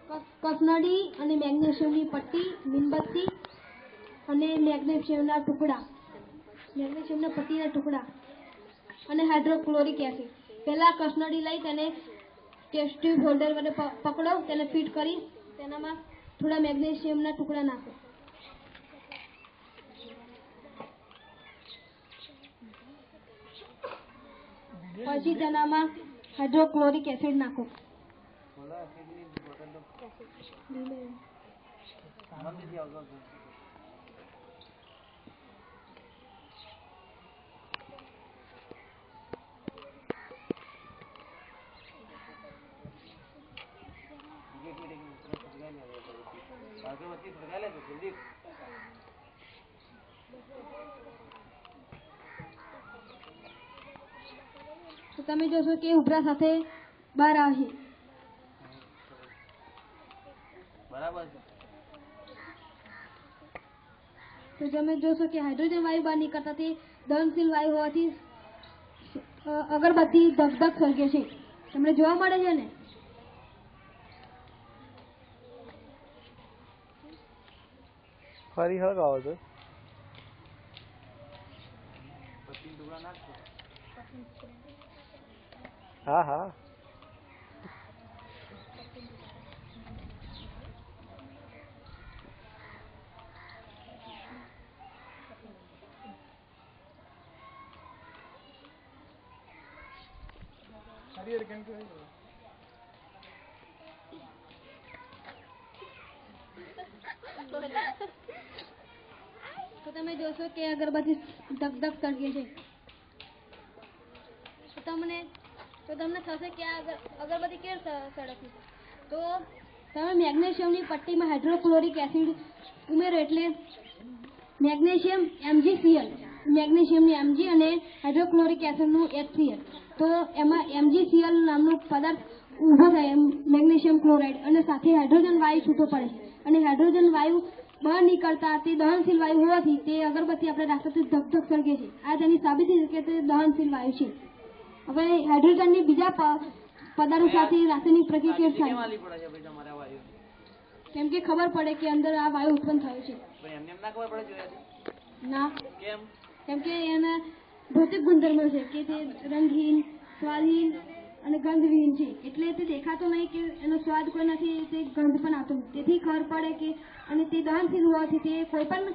કસનળી અને મેગ્નેશિયમની પટ્ટી, મીણબત્તી અને મેગ્નેશિયમના પટ્ટીના ટુકડા અને હાઇડ્રોક્લોરિક એસિડ. પહેલા કસનળી લઈ તેને ટેસ્ટ ટ્યુબ હોલ્ડર વડે પકડો, તેને ફિટ કરી તેનામાં થોડા મેગ્નેશિયમના ટુકડા નાખો. પછી તેનામાં હાઇડ્રોક્લોરિક એસિડ નાખો. તો તમે જોશો કે ઉભરા સાથે બહાર આવશે. બરાબર છે. તો તમે જોશો કે હાઇડ્રોજન વાયુ બહાર નીકળતાથી દહનશીલ વાયુ હોવાથી અગરબત્તી ધગધગ સળગે છે. તમને જોવા મળે છે ને? ફરી હળગાવો છો. હા હા. તો તમે જોશો કે અગરબત્તી ધગધગ સળગે છે. તો તમને થશે કે આ અગરબત્તી કેમ સળગતી? તો તમે મેગ્નેશિયમની પટ્ટીમાં હાઇડ્રોક્લોરિક એસિડ ઉમેરો એટલે મેગ્નેશિયમ MgCl, મેગ્નેશિયમની Mg અને હાઇડ્રોક્લોરિક એસિડનું HCl. તો એમાં MgCl નામનું પદાર્થ ઊભો થાય મેગ્નેશિયમ ક્લોરાઇડ અને સાથે હાઇડ્રોજન વાયુ છૂટો પડે છે. અને હાઇડ્રોજન વાયુ બહાર નીકળતા તે દહનશીલ વાયુ હોવાથી તે અગરબત્તી આપણે રાખવાથી ધગધગ સળગે છે. આ તેની સાબિતી છે કે તે દહનશીલ વાયુ છે. હવે હાઇડ્રોજનની બીજા પદાર્થો સાથે રાસાયણિક પ્રતિક્રિયા થાય કેમ કે ખબર પડે કે અંદર આ વાયુ ઉત્પન્ન થયો છે. ના, કેમ કે એના ભૌતિક ગુણધર્મો છે કે તે રંગહીન, સ્વાદહીન અને ગંધવિહીન છે. એટલે તે દેખાતો નહીં કે એનો સ્વાદ કોઈ નથી, તે ગંધ પણ આવતો નથી. તેથી ખબર પડે કે અને તે દહનશીલ હોવાથી તે કોઈ પણ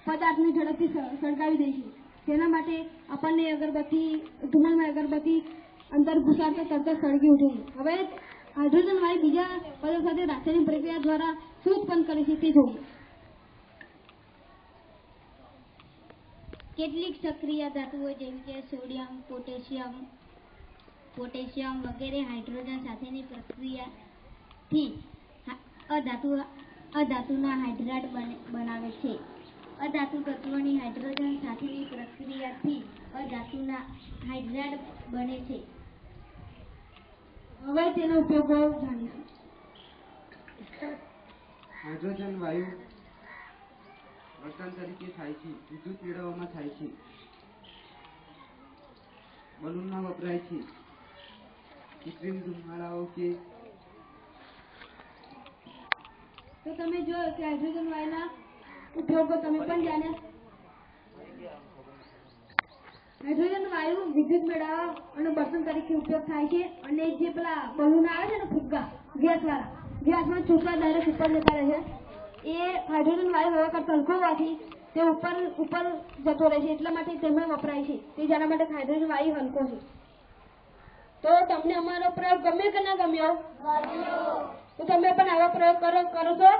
પદાર્થને ઝડપથી સળગાવી દે છે. તેના માટે આપણને અગરબત્તી ધુમાડમાં અગરબત્તી અંદર ઘુસાડતા તરત સળગી ઉઠે છે. હવે હાઇડ્રોજન વાયુ બીજા પદાર્થ સાથે રાસાયણિક પ્રક્રિયા દ્વારા શું ઉત્પન્ન કરે છે તે જોઈએ. કેટલીક સક્રિય ધાતુઓ જેમ કે સોડિયમ, પોટેશિયમ વગેરે હાઇડ્રોજન સાથેની પ્રક્રિયાથી અધાતુના હાઇડ્રાઇડ બનાવે છે. અધાતુ તત્વોની હાઇડ્રોજન સાથેની પ્રક્રિયાથી અધાતુના હાઇડ્રાઇડ બને છે. હવે તેનો ઉપયોગો જાણીશું. હાઇડ્રોજન વાયુ બળતણ તરીકે થાય છે, વિદ્યુત મેળવવામાં થાય છે, બલૂનમાં વપરાય છે, કૃત્રિમ ધુમાડાઓ કે તો તમે જોયો કે હાઇડ્રોજન વાયુના ઉપયોગો તમે પણ જાણ્યા. હાઇડ્રોજન વાયુ વિદ્યુત મેળવવા અને બળતણ તરીકે ઉપયોગ થાય છે. અને જે પેલા બલૂન આવે છે ને ફુગ્ગા ગેસમાં છૂટવા ડાયરેક્ટ ઉપર જતા રહે છે, એ હાઇડ્રોજન વાયુ હવા કરતા હલકો હોવાથી તે ઉપર જતો રહે છે. એટલા માટે તેમાં વપરાય છે. તે જેના માટે હાઇડ્રોજન વાયુ હલકો છે. તો તમને અમારો પ્રયોગ ગમ્યો કે ના ગમ્યો? તો તમે પણ આવો પ્રયોગ કરો છો?